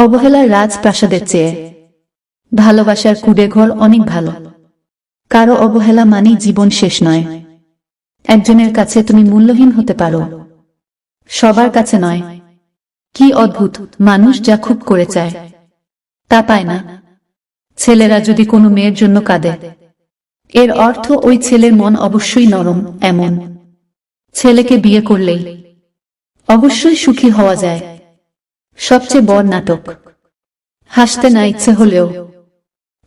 অবহেলার রাজপ্রাসাদের চেয়ে ভালোবাসার কুঁড়েঘর অনেক ভালো। কারো অবহেলা মানেই জীবন শেষ নয়। একজনের কাছে তুমি মূল্যহীন হতে পারো, সবার কাছে নয়। কি অদ্ভুত, মানুষ যা খুব করে চায় তা পায় না। ছেলেরা যদি কোনো মেয়ের জন্য কাঁদে, এর অর্থ ওই ছেলের মন অবশ্যই নরম। এমন ছেলেকে বিয়ে করলেই অবশ্যই সুখী হওয়া যায়। সবচেয়ে বড় নাটক, হাসতে না ইচ্ছে হলেও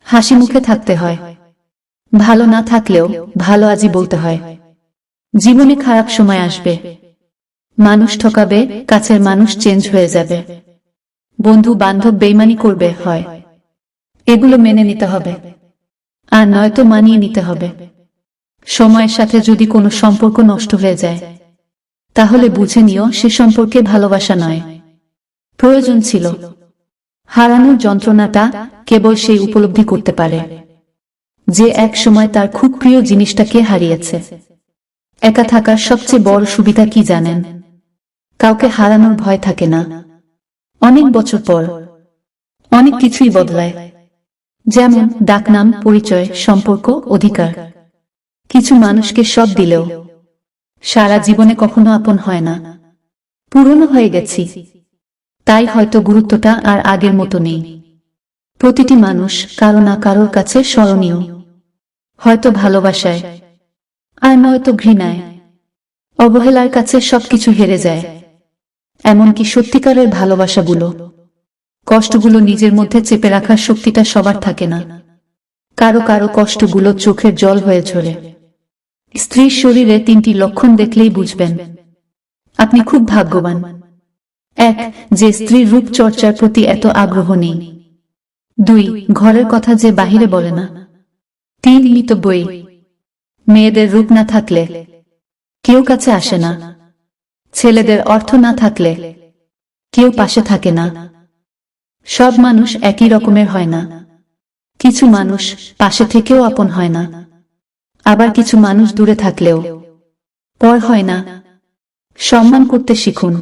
হাসি মুখে থাকতে হয়, ভালো না থাকলেও ভালো আজই বলতে হয়। জীবনে খারাপ সময় আসবে, মানুষ ঠকাবে, কাছের মানুষ চেঞ্জ হয়ে যাবে, বন্ধু বান্ধব বেইমানি করবে, হয় এগুলো মেনে নিতে হবে, আর নয়তো মানিয়ে নিতে হবে। সময়ের সাথে যদি কোনো সম্পর্ক নষ্ট হয়ে যায়, তাহলে বুঝে নিও সে সম্পর্কে ভালোবাসা নয়, প্রয়োজন ছিল। হারানোর যন্ত্রণাটা কেবল সেই উপলব্ধি করতে পারে যে এক সময় তার খুব প্রিয় জিনিসটাকে হারিয়েছে। একা থাকার সবচেয়ে বড় সুবিধা কি জানেন? কাউকে হারানোর ভয় থাকে না। অনেক বছর পর অনেক কিছুই বদলায়, যেমন ডাকনাম, পরিচয়, সম্পর্ক, অধিকার। কিছু মানুষকে সব দিলেও সারা জীবনে কখনো আপন হয় না। পুরনো হয়ে গেছি, তাই হয়তো গুরুত্বটা আর আগের মতো নেই। প্রতিটি মানুষ কারো না কারোর কাছে স্মরণীয়, হয়তো ভালোবাসায় আর নয়তো ঘৃণায়। অবহেলার কাছে সবকিছু হেরে যায়, এমনকি সত্যিকারের ভালোবাসাগুলো। কষ্টগুলো নিজের মধ্যে চেপে রাখার শক্তিটা সবার থাকে না। কারো কারো কষ্টগুলো চোখের জল হয়ে ঝরে। স্ত্রীর শরীরে 3টি লক্ষণ দেখলেই বুঝবেন আপনি খুব ভাগ্যবান। 1. যে স্ত্রীর রূপ চর্চার প্রতি এত আগ্রহ নেই। 2. ঘরের কথা যে বাহিরে বলে না। 3. মিতব্যয়ী। মেয়েদের রূপ না থাকলে কেউ কাছে আসে না, ছেলেদের অর্থ না থাকলে কেউ পাশে থাকে না। সব মানুষ একই রকমের হয় না। কিছু মানুষ পাশে থেকেও আপন হয় না, আবার কিছু মানুষ দূরে থাকলেও পর হয় না। সম্মান করতে শিখুন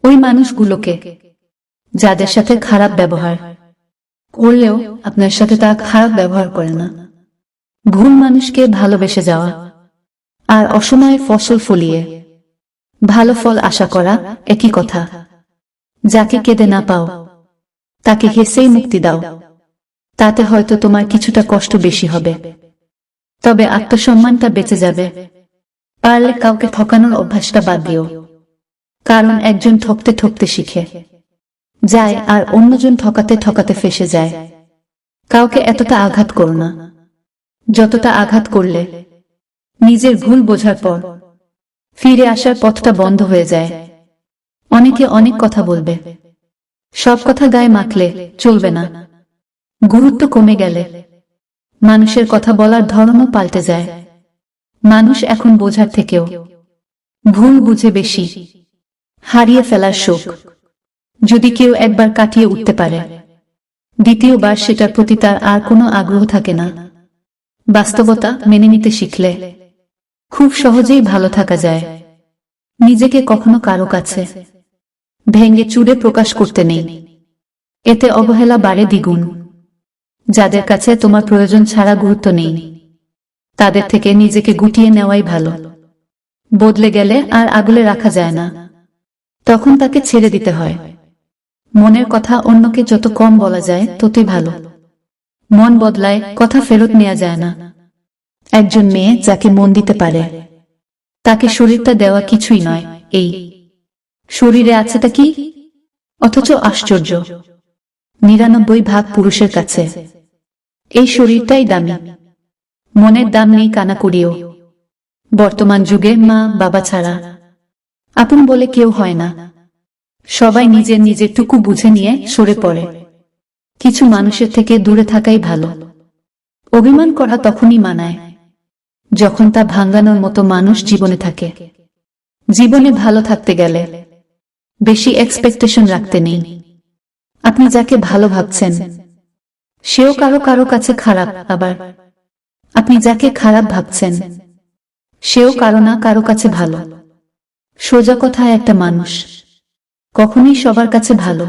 ওই মানুষগুলোকে যাদের সাথে খারাপ ব্যবহার করলেও আপনার সাথে তা খারাপ ব্যবহার করে না। ভুল মানুষকে ভালোবেসে যাওয়া আর অসময়ে ফসল ফলিয়ে ভালো ফল আশা করা একই কথা। যাকে কেঁদে না পাও তাকে হেসেই মুক্তি দাও, তাতে হয়তো তোমার কিছুটা কষ্ট বেশি হবে, তবে আত্মসম্মানটা বেঁচে যাবে। পারলে কাউকে ঠকানোর অভ্যাসটা বাদ দিও, কারণ একজন ঠকতে ঠকতে শিখে যায় আর অন্যজন ঠকাতে ঠকাতে ফেঁসে যায়। কাউকে এতটা আঘাত করো না যতটা আঘাত করলে নিজের ভুল বোঝার পর ফিরে আসার পথটা বন্ধ হয়ে যায়। অনেকে অনেক কথা বলবে, সব কথা গায়ে মাখলে চলবে না। গুরুত্ব কমে গেলে মানুষের কথা বলার ধরনও পাল্টে যায়। মানুষ এখন বোঝার থেকেও ভুল বুঝে বেশি। হারিয়ে ফেলার শোক যদি কেউ একবার কাটিয়ে উঠতে পারে, দ্বিতীয়বার সেটার প্রতি তার আর কোনো আগ্রহ থাকে না। বাস্তবতা মেনে নিতে শিখলে খুব সহজেই ভালো থাকা যায়। নিজেকে কখনো কারো কাছে ভেঙে চুরে প্রকাশ করতে নেই, এতে অবহেলা বাড়ে দ্বিগুণ। যাদের কাছে তোমার প্রয়োজন ছাড়া গুরুত্ব নেই, তাদের থেকে নিজেকে গুটিয়ে নেওয়াই ভালো। বদলে গেলে আর আগলে রাখা যায় না, তখন তাকে ছেড়ে দিতে হয়। মনের কথা অন্যকে যত কম বলা যায় ততই ভালো। মন বদলায়, কথা ফেরত নেওয়া যায় না। একজন মেয়ে যাকে মন দিতে পারে তাকে শরীরটা দেওয়া কিছুই নয়। এই শরীরে আছেটা কি, অথচ আশ্চর্য 99% পুরুষের কাছে এই শরীরটাই দামি। মনের দাম নেই কানাকড়িও। বর্তমান যুগে মা বাবা ছাড়া আপন বলে কেউ হয় না। সবাই নিজের নিজের টুকু বুঝে নিয়ে সরে পড়ে। কিছু মানুষের থেকে দূরে থাকাই ভালো। অভিমান করা তখনই মানায় যখন তা ভাঙানোর মতো মানুষ জীবনে থাকে। জীবনে ভালো থাকতে গেলে বেশি এক্সপেকটেশন রাখতে নেই। আপনি যাকে ভালো ভাবছেন সেও কারো কারো কাছে খারাপ, আবার আপনি যাকে খারাপ ভাবছেন সেও কারো না কারো কাছে ভালো। সোজা কথায় একটা মানুষ কখনোই সবার কাছে ভালো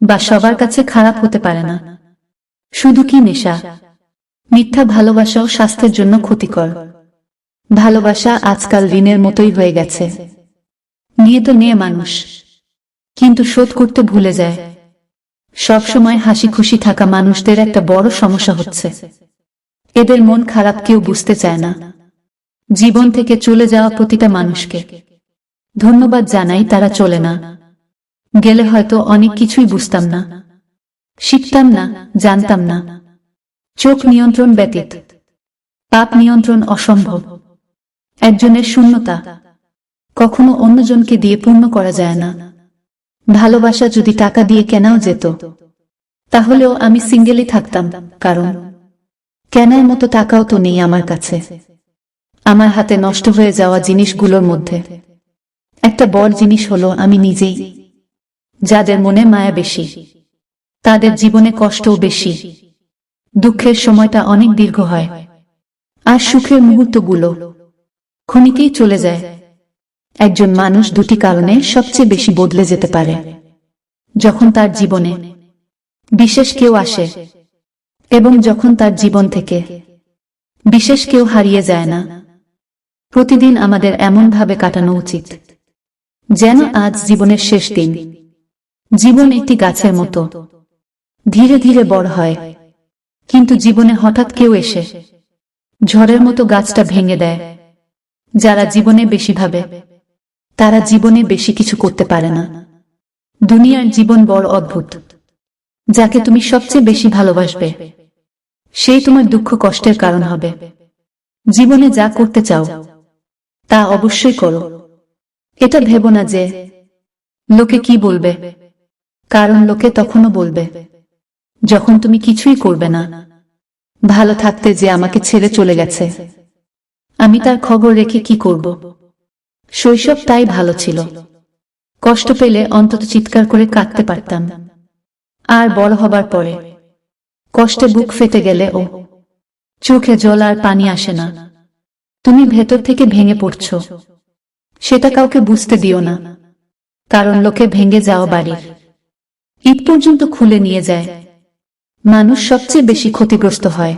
বা সবার কাছে খারাপ হতে পারে না। শুধু কি নেশা? মিথ্যা ভালোবাসাও স্বাস্থ্যের জন্য ক্ষতিকর। ভালোবাসা আজকাল ঋণের মতোই হয়ে গেছে। নিয়ে তো নিয়ে মানুষ, কিন্তু শোধ করতে ভুলে যায়। সবসময় হাসি খুশি থাকা মানুষদের একটা বড় সমস্যা হচ্ছে, এদের মন খারাপ কেউ বুঝতে চায় না। জীবন থেকে চলে যাওয়া প্রতিটা মানুষকে ধন্যবাদ জানাই, তারা চলে না গেলে হয়তো অনেক কিছুই বুঝতাম না, শিখতাম না, জানতাম না। চোখ নিয়ন্ত্রণ ব্যতীত পাপ নিয়ন্ত্রণ অসম্ভব। একজনের শূন্যতা কখনো অন্যজনকে দিয়ে পূর্ণ করা যায় না। ভালোবাসা যদি টাকা দিয়ে কেনাও যেত, তাহলেও আমি সিঙ্গেলই থাকতাম, কারণ কেনার মতো টাকাও তো নেই আমার কাছে। আমার হাতে নষ্ট হয়ে যাওয়া জিনিসগুলোর মধ্যে একটা বড় জিনিস হলো আমি নিজেই। যাদের মনে মায়া বেশি, তাদের জীবনে কষ্টও বেশি। দুঃখের সময়টা অনেক দীর্ঘ হয়, আর সুখের মুহূর্তগুলো ক্ষণিকেই চলে যায়। একজন মানুষ দুটি কারণে সবচেয়ে বেশি বদলে যেতে পারে: যখন তার জীবনে বিশেষ কেউ আসে, এবং যখন তার জীবন থেকে বিশেষ কেউ হারিয়ে যায় না। প্রতিদিন আমাদের এমনভাবে কাটানো উচিত যেন আজ জীবনের শেষ দিন। জীবন একটি গাছের মতো, ধীরে ধীরে বড় হয়, কিন্তু জীবনে হঠাৎ কেউ এসে ঝড়ের মতো গাছটা ভেঙে দেয়। যারা জীবনে বেশি ভাবে, তারা জীবনে বেশি কিছু করতে পারে না। দুনিয়ার জীবন বড় অদ্ভুত। যাকে তুমি সবচেয়ে বেশি ভালোবাসবে, সেই তোমার দুঃখ কষ্টের কারণ হবে। জীবনে যা করতে চাও তা অবশ্যই করো। এটা ভেবো না যে লোকে কি বলবে, কারণ লোকে তখনও বলবে যখন তুমি কিছুই করবে না। ভালো থাকতে যে আমাকে ছেড়ে চলে গেছে, আমি তার খবর রেখে কি করব? শৈশব তাই ভালো ছিল। কষ্ট পেলে অন্তত চিৎকার করে কাঁদতে পারতাম। আর বড় হবার পরে কষ্টে বুক ফেটে গেলে চোখে জল আর পানি আসে না। তুমি ভেতর থেকে ভেঙে পড়ছ, সেটা কাউকে বুঝতে দিও না, কারণ লোকে ভেঙে যাওয়া বাড়ির ইট পর্যন্ত খুলে নিয়ে যায়। মানুষ সবচেয়ে বেশি ক্ষতিগ্রস্ত হয়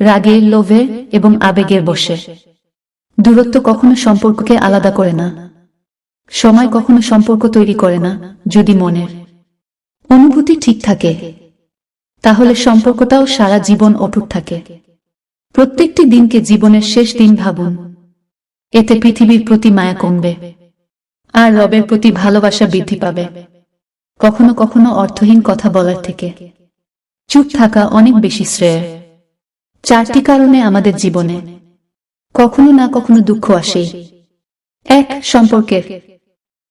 রাগে, লোভে এবং আবেগের বশে। দূরত্ব কখনো সম্পর্ককে আলাদা করে না। সময় কখনো সম্পর্ক তৈরি করে না। যদি মনের অনুভূতি ঠিক থাকে, তাহলে সম্পর্কটাও সারা জীবন অটুট থাকে। প্রত্যেকটি দিনকে জীবনের শেষ দিন ভাবুন। এতে পৃথিবীর প্রতি মায়া কমবে, আর রবের প্রতি ভালোবাসা বৃদ্ধি পাবে। কখনো কখনো অর্থহীন কথা বলার থেকে চুপ থাকা অনেক বেশি শ্রেয়। 4টি কারণে আমাদের জীবনে কখনো না কখনো দুঃখ আসে। 1. সম্পর্কের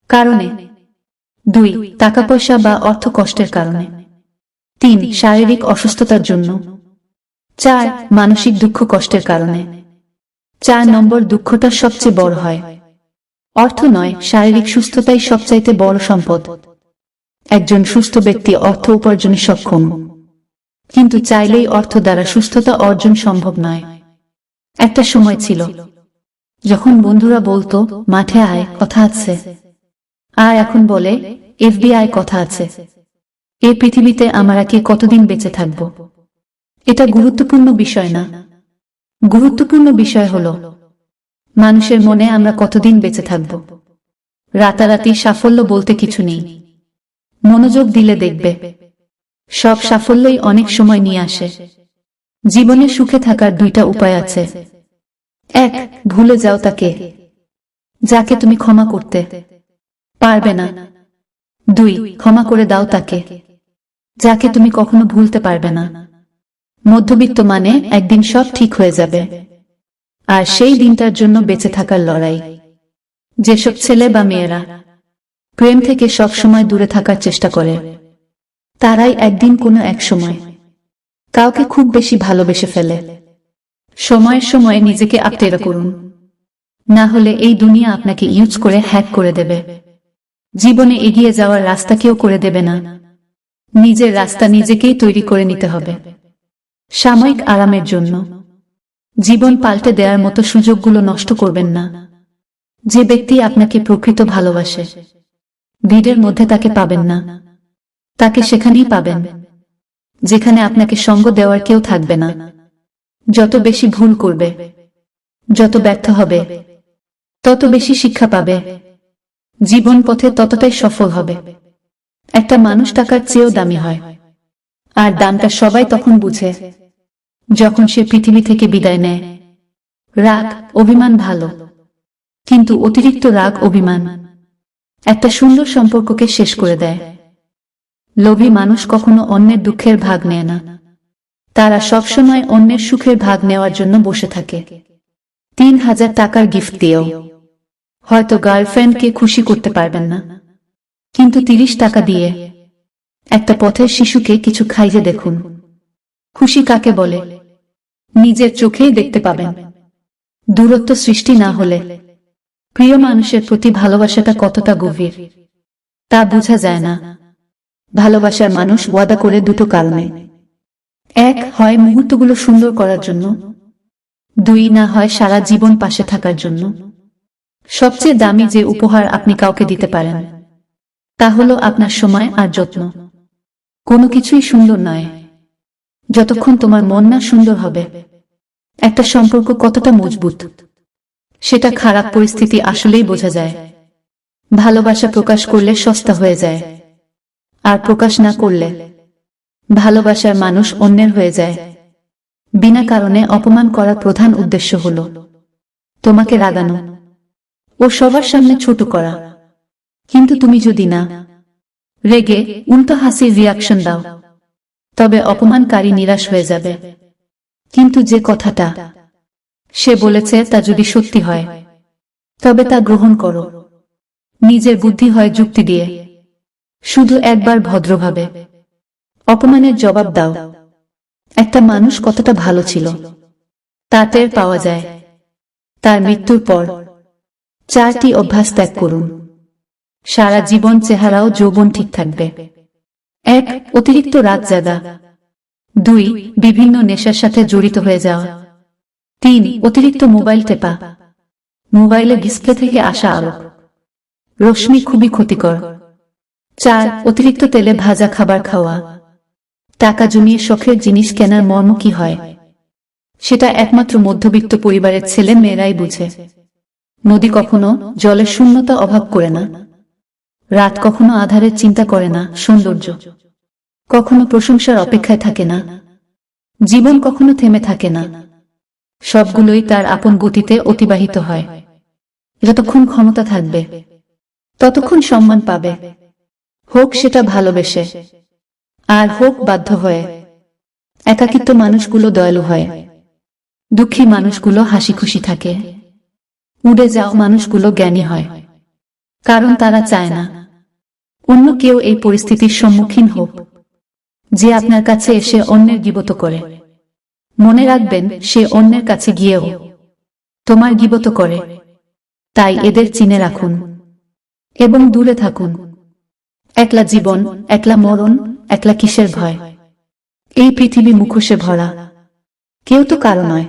কারণে। 2. টাকা পয়সা বা অর্থ কষ্টের কারণে। 3. শারীরিক অসুস্থতার জন্য। 4. মানসিক দুঃখ কষ্টের কারণে। 4 নম্বর দুঃখটা সবচেয়ে বড় হয়। অর্থ নয়, শারীরিক সুস্থতাই সবচাইতে বড় সম্পদ। একজন সুস্থ ব্যক্তি অর্থ উপার্জনে সক্ষম, কিন্তু চাইলেই অর্থ দ্বারা সুস্থতা অর্জন সম্ভব নয়। একটা সময় ছিল যখন বন্ধুরা বলতো মাঠে আয়, কথা আছে, আর এখন বলে FBI কথা আছে। এই পৃথিবীতে আমরা কে কতদিন বেঁচে থাকব, এটা গুরুত্বপূর্ণ বিষয় না। গুরুত্বপূর্ণ বিষয় হলো মানুষের মনে আমরা কতদিন বেঁচে থাকব। রাতারাতি সাফল্য বলতে কিছু নেই। মনোযোগ দিলে দেখবে সব সাফল্যই অনেক সময় নিয়ে আসে। জীবনে সুখে থাকার 2টা উপায় আছে। 1. ভুলে যাও তাকে যাকে তুমি ক্ষমা করতে পারবে না। 2. ক্ষমা করে দাও তাকে যাকে তুমি কখনো ভুলতে পারবে না। মধ্যবিত্ত মানে একদিন সব ঠিক হয়ে যাবে, আর সেই দিনটার জন্য বেঁচে থাকার লড়াই। যেসব ছেলে বা মেয়েরা প্রেম থেকে সব সময় দূরে থাকার চেষ্টা করে, তারাই একদিন কোনো এক সময় কাউকে খুব বেশি ভালোবেসে ফেলে। সময়ের সময়ে নিজেকে আপটেরা করুন, না হলে এই দুনিয়া আপনাকে ইউজ করে হ্যাক করে দেবে। জীবনে এগিয়ে যাওয়ার রাস্তা কেউ করে দেবে না, নিজের রাস্তা নিজেকেই তৈরি করে নিতে হবে। সাময়িক আরামের জন্য জীবন পাল্টে দেওয়ার মতো সুযোগগুলো নষ্ট করবেন না। যে ব্যক্তি আপনাকে প্রকৃত ভালোবাসে, ভিড়ের মধ্যে তাকে পাবেন না। তাকে সেখানেই পাবেন, যেখানে আপনাকে সঙ্গ দেওয়ার কেউ থাকবে না। যত বেশি ভুল করবে, যত ব্যর্থ হবে, তত বেশি শিক্ষা পাবে। জীবন পথে ততটাই সফল হবে। একটা মানুষ টাকার চেয়েও দামি হয়, আর দামটা সবাই তখন বুঝে যখন সে পৃথিবী থেকে বিদায় নেয়। রাগ, অভিমান ভালো, কিন্তু অতিরিক্ত রাগ, অভিমান একটা সুন্দর সম্পর্ককে শেষ করে দেয়। লোভী মানুষ কখনো অন্যের দুঃখের ভাগ নেয় না, তারা সবসময় অন্যের সুখের ভাগ নেওয়ার জন্য বসে থাকে। 3000 টাকার গিফট দিয়েও হয়তো গার্লফ্রেন্ডকে খুশি করতে পারবেন না, কিন্তু 30 টাকা দিয়ে একটা পথের শিশুকে কিছু খাইয়ে দেখুন। খুশি কাকে বলে নিজের চোখেই দেখতে পাবেন। দূরত্ব সৃষ্টি না হলে প্রিয় মানুষের প্রতি ভালোবাসাটা কতটা গভীর তা বোঝা যায় না। ভালোবাসার মানুষ ওয়াদা করে দুটো কারণে: এক, হয় মুহূর্তগুলো সুন্দর করার জন্য, দুই, না হয় সারা জীবন পাশে থাকার জন্য। সবচেয়ে দামি যে উপহার আপনি কাউকে দিতে পারেন তা হলো আপনার সময় আর যত্ন। কোনো কিছুই সুন্দর নয় যতক্ষণ তোমার মন না সুন্দর হবে। একটা সম্পর্ক কতটা মজবুত সেটা খারাপ পরিস্থিতি আসলেই বোঝা যায়। ভালোবাসা প্রকাশ করলে সস্তা হয়ে যায়, আর প্রকাশ না করলে ভালোবাসার মানুষ অন্যের হয়ে যায়। বিনা কারণে অপমান করার প্রধান উদ্দেশ্য হলো তোমাকে রাগানো ও সবার সামনে ছোট করা। কিন্তু তুমি যদি না রেগে উল্টো হাসির রিয়াকশন দাও, তবে অপমানকারী নিরাশ হয়ে যাবে। কিন্তু যে কথাটা সে বলেছে তা যদি সত্যি হয়, তবে তা গ্রহণ করো। নিজের বুদ্ধি হয় যুক্তি দিয়ে, শুধু একবার ভদ্রভাবে অপমানের জবাব দাও। একটা মানুষ কতটা ভালো ছিল তা টের পাওয়া যায় তার মৃত্যুর পর। 4টি অভ্যাস ত্যাগ করুন, সারা জীবন চেহারাও যৌবন ঠিক থাকবে। 1, অতিরিক্ত রাত জাগা। 2, বিভিন্ন নেশার সাথে জড়িত হয়ে যাওয়া। 3, অতিরিক্ত মোবাইল টেপা। মোবাইলের ডিসপ্লে থেকে আসা আলোক রশ্মি খুবই ক্ষতিকর। 4, অতিরিক্ত তেলে ভাজা খাবার খাওয়া। টাকা জমিয়ে শখের জিনিস কেনার মর্ম কি হয় সেটা একমাত্র মধ্যবিত্ত পরিবারের ছেলে মেয়েরাই বুঝে। নদী কখনো জলের শূন্যতা অভাব করে না, রাত কখনো আধারের চিন্তা করে না, সৌন্দর্য কখনো প্রশংসার অপেক্ষায় থাকে না, জীবন কখনো থেমে থাকে না। সবগুলোই তার আপন গতিতে অতিবাহিত হয়। যতক্ষণ ক্ষমতা থাকবে ততক্ষণ সম্মান পাবে, হোক সেটা ভালোবেসে আর হোক বাধ্য হয়ে। একাকিত্ব মানুষগুলো দয়ালু হয়, দুঃখী মানুষগুলো হাসি খুশি থাকে, উড়ে যাও মানুষগুলো জ্ঞানী হয়, কারণ তারা চায় না অন্য কেউ এই পরিস্থিতির সম্মুখীন হোক যে আপনার কাছে এসে অন্যের গীবত করে। মনে রাখবেন, সে অন্যের কাছে গিয়েও তোমার গীবত করে। তাই এদের চিনে রাখুন এবং দূরে থাকুন। একলা জীবন, একলা মরণ, একলা কিসের ভয়? এই পৃথিবী মুখোশে ভরা, কেউ তো কারো নয়।